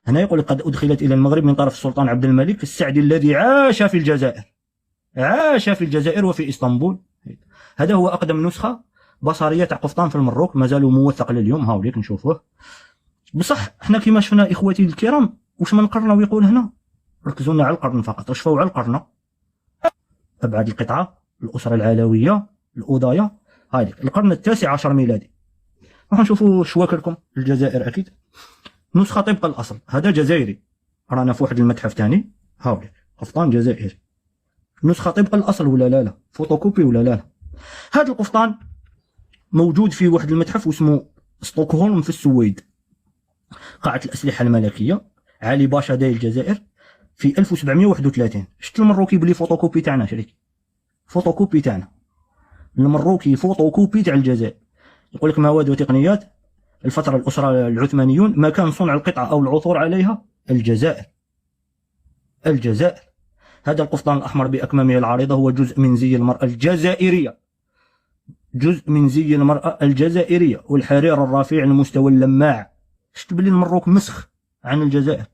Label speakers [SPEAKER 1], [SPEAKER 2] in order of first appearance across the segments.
[SPEAKER 1] هنا يقول قد أدخلت إلى المغرب من طرف السلطان عبد الملك السعدي الذي عاش في الجزائر، عاش في الجزائر وفي إسطنبول. هذا هو أقدم نسخة بصرية تاع قفطان في المروك، مازالوا موثق لليوم. هاوليك نشوفوه. بصح احنا كيما شفنا إخوتي الكرام واش من قرن ويقول هنا، ركزوا لنا على القرن فقط، رشفوا على القرن. أبعاد القطعة، الأسرة العلوية، الأوضايا. هاي القرن التاسع عشر ميلادي. راح نشوفوا شواكركم الجزائر أكيد. نسخة طبق الأصل، هذا جزائري، رانا في واحد المتحف ثاني. هاوليك قفطان جزائري، نسخة طبق الأصل ولا لا؟ فوتوكوبي ولا لا؟ هذا القفطان موجود في واحد المتحف واسمه ستوكهولم في السويد، قاعة الأسلحة الملكية، علي باشا داي الجزائر في 1731. شفت المروكي بلي فوتوكوبي تاعنا شريك، فوتوكوبي تاعنا المروكي، فوتوكوبي تاع الجزائر. يقول لك مواد وتقنيات الفترة الأسرة العثمانيون، مكان صنع القطعة أو العثور عليها الجزائر. الجزائر. هذا القفطان الأحمر بأكمامه العريضة هو جزء من زي المرأة الجزائرية، جزء من زي المرأة الجزائرية، والحرير الرفيع المستوى اللماع. شفت بلي المروك مسخ عن الجزائر.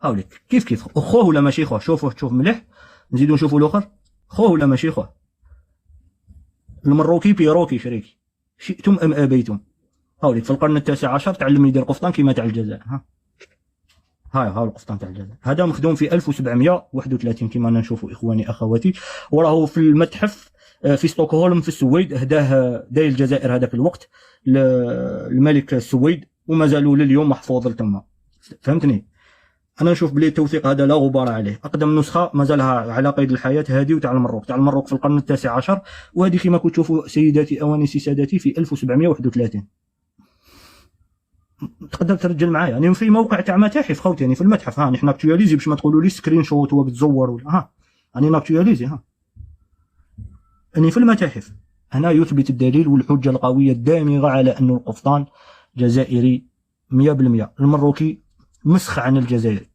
[SPEAKER 1] هاوليك كيف خوه ولا ماشي خوه؟ شوفوه شوف مليح. نزيدو نشوفوا الاخر، خوه ولا ماشي خوه؟ المروكي بيروكي شريكي، شئتم ام ابيتم. هاوليك في القرن التاسع عشر تعلم يدير قفطان كيما تاع الجزائر. ها القفطان تاع الجزائر هذا مخدوم في 1731 كيما نشوفوا اخواني اخواتي، وراه في المتحف في ستوكهولم في السويد. هداه داي الجزائر هذاك الوقت الملك السويد، وما زالوا لليوم محفوظ تما. فهمتني؟ انا نشوف بلي التوثيق هذا لا غبار عليه. اقدم نسخه مازالها على قيد الحياه هذه وتاع المروك، تاع المروك في القرن التاسع عشر، وهذه كما كنتوا تشوفوا سيداتي اوانسي سادتي في 1731. تقدر ترجل معايا، يعني في موقع تاع متاحف خوتي، يعني في المتحف. ها نحن اكتواليزي باش ما تقولوا لي سكرين شوت وتزور ولا يعني ناكتواليزي. يعني في المتاحف هنا يثبت الدليل والحجه القويه الدامغه على انه القفطان جزائري 100%. المروكي مسخ عن الجزائر.